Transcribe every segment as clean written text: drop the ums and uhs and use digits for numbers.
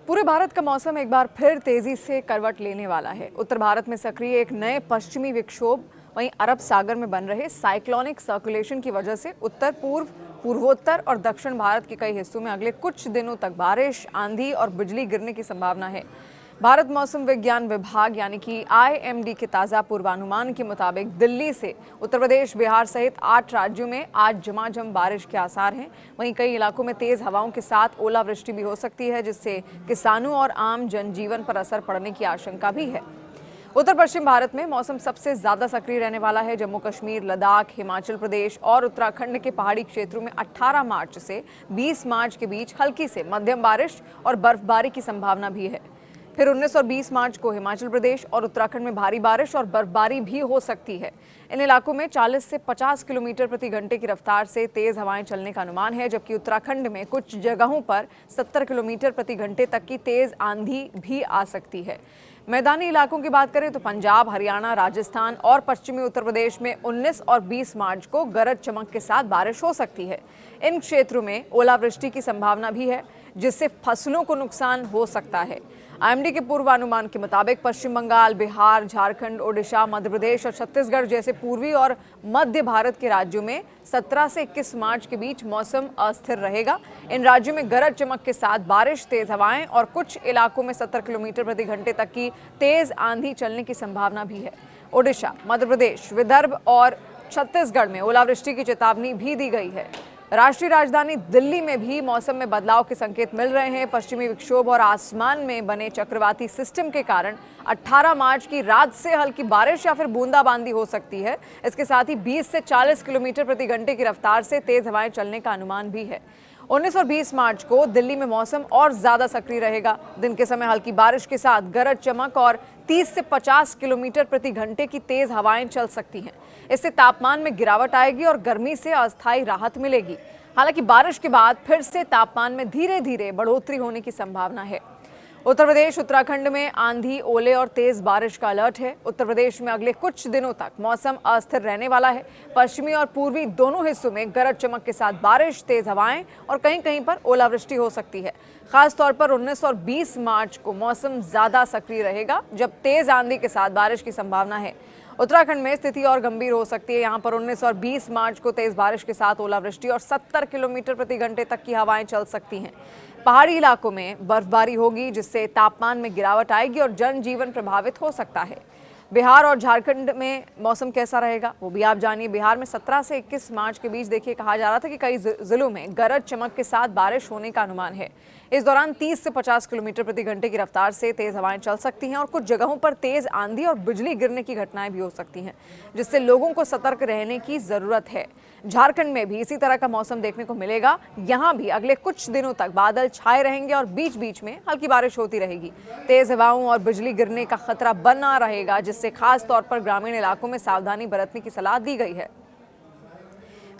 पूरे भारत का मौसम एक बार फिर तेजी से करवट लेने वाला है। उत्तर भारत में सक्रिय एक नए पश्चिमी विक्षोभ वहीं अरब सागर में बन रहे साइक्लोनिक सर्कुलेशन की वजह से उत्तर पूर्व, पूर्वोत्तर और दक्षिण भारत के कई हिस्सों में अगले कुछ दिनों तक बारिश, आंधी और बिजली गिरने की संभावना है। भारत मौसम विज्ञान विभाग यानी कि IMD के ताज़ा पूर्वानुमान के मुताबिक दिल्ली से उत्तर प्रदेश, बिहार सहित 8 राज्यों में आज झमाझम बारिश के आसार हैं। वहीं कई इलाकों में तेज हवाओं के साथ ओलावृष्टि भी हो सकती है, जिससे किसानों और आम जनजीवन पर असर पड़ने की आशंका भी है। उत्तर पश्चिम भारत में मौसम सबसे ज्यादा सक्रिय रहने वाला है। जम्मू कश्मीर, लद्दाख, हिमाचल प्रदेश और उत्तराखंड के पहाड़ी क्षेत्रों में 18 मार्च से 20 मार्च के बीच हल्की से मध्यम बारिश और बर्फबारी की संभावना भी है। फिर 19 और 20 मार्च को हिमाचल प्रदेश और उत्तराखंड में भारी बारिश और बर्फबारी भी हो सकती है। इन इलाकों में 40 से 50 किलोमीटर प्रति घंटे की रफ्तार से तेज हवाएं चलने का अनुमान है, जबकि उत्तराखंड में कुछ जगहों पर 70 किलोमीटर प्रति घंटे तक की तेज आंधी भी आ सकती है। मैदानी इलाकों की बात करें तो पंजाब, हरियाणा, राजस्थान और पश्चिमी उत्तर प्रदेश में 19 और 20 मार्च को गरज चमक के साथ बारिश हो सकती है। इन क्षेत्रों में ओलावृष्टि की संभावना भी है, जिससे फसलों को नुकसान हो सकता है। IMD के पूर्वानुमान के मुताबिक पश्चिम बंगाल, बिहार, झारखंड, ओडिशा, मध्य प्रदेश और छत्तीसगढ़ जैसे पूर्वी और मध्य भारत के राज्यों में 17 से 21 मार्च के बीच मौसम अस्थिर रहेगा। इन राज्यों में गरज चमक के साथ बारिश, तेज हवाएं और कुछ इलाकों में 70 किलोमीटर प्रति घंटे तक की तेज आंधी चलने की संभावना भी है। ओडिशा, मध्य प्रदेश, विदर्भ और छत्तीसगढ़ में ओलावृष्टि की चेतावनी भी दी गई है। राष्ट्रीय राजधानी दिल्ली में भी मौसम में बदलाव के संकेत मिल रहे हैं। पश्चिमी विक्षोभ और आसमान में बने चक्रवाती सिस्टम के कारण 18 मार्च की रात से हल्की बारिश या फिर बूंदाबांदी हो सकती है। इसके साथ ही 20 से 40 किलोमीटर प्रति घंटे की रफ्तार से तेज हवाएं चलने का अनुमान भी है। 19 और 20 मार्च को दिल्ली में मौसम और ज्यादा सक्रिय रहेगा। दिन के समय हल्की बारिश के साथ गरज चमक और 30 से 50 किलोमीटर प्रति घंटे की तेज हवाएं चल सकती हैं। इससे तापमान में गिरावट आएगी और गर्मी से अस्थायी राहत मिलेगी। हालांकि बारिश के बाद फिर से तापमान में धीरे धीरे बढ़ोतरी होने की संभावना है। उत्तर प्रदेश, उत्तराखंड में आंधी, ओले और तेज बारिश का अलर्ट है। उत्तर प्रदेश में अगले कुछ दिनों तक मौसम अस्थिर रहने वाला है। पश्चिमी और पूर्वी दोनों हिस्सों में गरज चमक के साथ बारिश, तेज हवाएं और कहीं कहीं पर ओलावृष्टि हो सकती है। खास तौर पर 19 और 20 मार्च को मौसम ज्यादा सक्रिय रहेगा, जब तेज आंधी के साथ बारिश की संभावना है। उत्तराखंड में स्थिति और गंभीर हो सकती है। यहाँ पर 19 और 20 मार्च को तेज बारिश के साथ ओलावृष्टि और 70 किलोमीटर प्रति घंटे तक की हवाएं चल सकती हैं। पहाड़ी इलाकों में बर्फबारी होगी, जिससे तापमान में गिरावट आएगी और जनजीवन प्रभावित हो सकता है। बिहार और झारखंड में मौसम कैसा रहेगा वो भी आप जानिए। बिहार में 17 से 21 मार्च के बीच देखिए कहा जा रहा था कि कई जिलों में गरज चमक के साथ बारिश होने का अनुमान है। इस दौरान 30 से 50 किलोमीटर प्रति घंटे की रफ्तार से तेज हवाएं चल सकती हैं और कुछ जगहों पर तेज आंधी और बिजली गिरने की घटनाएं भी हो सकती हैं, जिससे लोगों को सतर्क रहने की जरूरत है। झारखंड में भी इसी तरह का मौसम देखने को मिलेगा। यहाँ भी अगले कुछ दिनों तक बादल छाए रहेंगे और बीच बीच में हल्की बारिश होती रहेगी। तेज हवाओं और बिजली गिरने का खतरा बना रहेगा, जिससे खास तौर पर ग्रामीण इलाकों में सावधानी बरतने की सलाह दी गई है।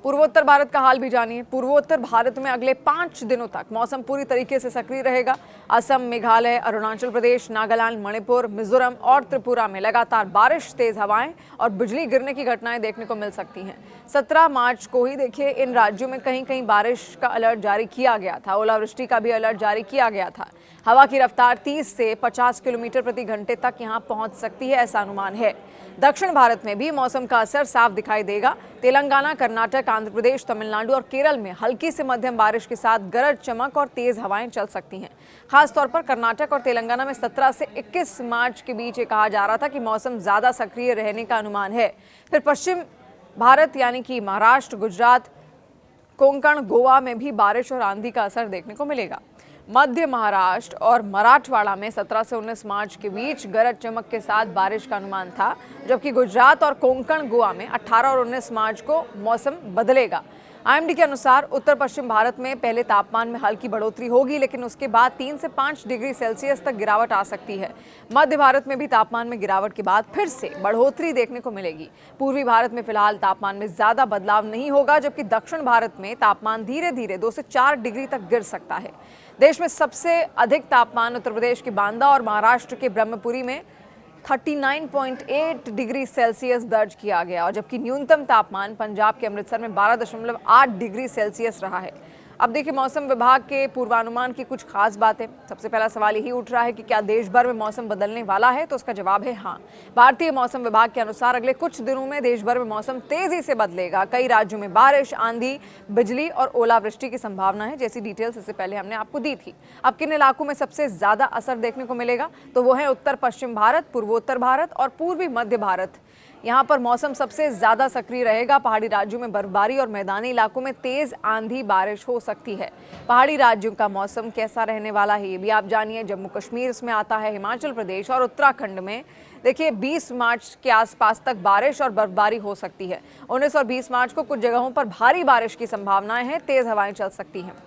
पूर्वोत्तर भारत का हाल भी जानिए। पूर्वोत्तर भारत में अगले 5 दिनों तक मौसम पूरी तरीके से सक्रिय रहेगा। असम, मेघालय, अरुणाचल प्रदेश, नागालैंड, मणिपुर, मिजोरम और त्रिपुरा में लगातार बारिश, तेज हवाएं और बिजली गिरने की घटनाएं देखने को मिल सकती हैं। 17 मार्च को ही देखिए इन राज्यों में कहीं कहीं बारिश का अलर्ट जारी किया गया था। ओलावृष्टि का भी अलर्ट जारी किया गया था। हवा की रफ्तार 30 से 50 किलोमीटर प्रति घंटे तक यहां पहुंच सकती है, ऐसा अनुमान है। दक्षिण भारत में भी मौसम का असर साफ दिखाई देगा। तेलंगाना, कर्नाटक, आंध्र प्रदेश, तमिलनाडु और केरल में हल्की से मध्यम बारिश के साथ गरज चमक और तेज हवाएं चल सकती हैं। खास तौर पर कर्नाटक और तेलंगाना में 17 से 21 मार्च के बीच ये कहा जा रहा था कि मौसम ज्यादा सक्रिय रहने का अनुमान है। फिर पश्चिम भारत यानी कि महाराष्ट्र, गुजरात, कोंकण, गोवा में भी बारिश और आंधी का असर देखने को मिलेगा। मध्य महाराष्ट्र और मराठवाड़ा में 17 से 19 मार्च के बीच गरज चमक के साथ बारिश का अनुमान था, जबकि गुजरात और कोंकण, गोवा में 18 और 19 मार्च को मौसम बदलेगा। IMD के अनुसार उत्तर पश्चिम भारत में पहले तापमान में हल्की बढ़ोतरी होगी, लेकिन उसके बाद 3 से 5 डिग्री सेल्सियस तक गिरावट आ सकती है। मध्य भारत में भी तापमान में गिरावट के बाद फिर से बढ़ोतरी देखने को मिलेगी। पूर्वी भारत में फिलहाल तापमान में ज्यादा बदलाव नहीं होगा, जबकि दक्षिण भारत में तापमान धीरे धीरे 2 से 4 डिग्री तक गिर सकता है। देश में सबसे अधिक तापमान उत्तर प्रदेश के बांदा और महाराष्ट्र के ब्रह्मपुरी में 39.8 डिग्री सेल्सियस दर्ज किया गया, और जबकि न्यूनतम तापमान पंजाब के अमृतसर में 12.8 डिग्री सेल्सियस रहा है। अब देखिए मौसम विभाग के पूर्वानुमान की कुछ खास बातें। सबसे पहला सवाल यही उठ रहा है कि क्या देश भर में मौसम बदलने वाला है, तो उसका जवाब है हाँ। भारतीय मौसम विभाग के अनुसार अगले कुछ दिनों में देश भर में मौसम तेजी से बदलेगा। कई राज्यों में बारिश, आंधी, बिजली और ओलावृष्टि की संभावना है, जैसी डिटेल्स इससे पहले हमने आपको दी थी। अब किन इलाकों में सबसे ज्यादा असर देखने को मिलेगा, तो वो है उत्तर पश्चिम भारत, पूर्वोत्तर भारत और पूर्वी मध्य भारत। यहाँ पर मौसम सबसे ज्यादा सक्रिय रहेगा। पहाड़ी राज्यों में बर्फबारी और मैदानी इलाकों में तेज आंधी बारिश हो सकती है। पहाड़ी राज्यों का मौसम कैसा रहने वाला है, ये भी आप जानिए। जम्मू कश्मीर इसमें आता है, हिमाचल प्रदेश और उत्तराखंड में देखिए 20 मार्च के आसपास तक बारिश और बर्फबारी हो सकती है। 19 और 20 मार्च को कुछ जगहों पर भारी बारिश की संभावनाएं हैं, तेज हवाएं चल सकती हैं।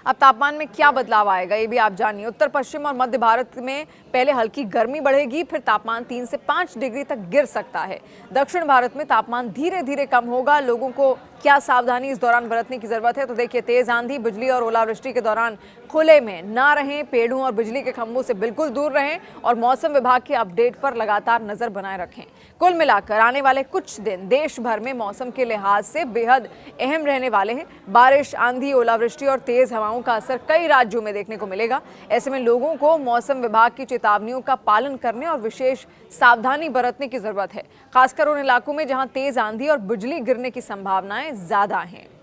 अब तापमान में क्या बदलाव आएगा, ये भी आप जानिए। उत्तर पश्चिम और मध्य भारत में पहले हल्की गर्मी बढ़ेगी, फिर तापमान 3 से 5 डिग्री तक गिर सकता है। दक्षिण भारत में तापमान धीरे धीरे कम होगा। लोगों को क्या सावधानी इस दौरान बरतने की जरूरत है, तो देखिए तेज आंधी, बिजली और ओलावृष्टि के दौरान खुले में ना रहें, पेड़ों और बिजली के खंभों से बिल्कुल दूर रहें और मौसम विभाग के अपडेट पर लगातार नजर बनाए रखें। कुल मिलाकर आने वाले कुछ दिन देश भर में मौसम के लिहाज से बेहद अहम रहने वाले हैं। बारिश, आंधी, ओलावृष्टि और तेज हवाओं का असर कई राज्यों में देखने को मिलेगा। ऐसे में लोगों को मौसम विभाग की चेतावनियों का पालन करने और विशेष सावधानी बरतने की जरूरत है, खासकर उन इलाकों में जहां तेज आंधी और बिजली गिरने की संभावनाएं ज्यादा हैं।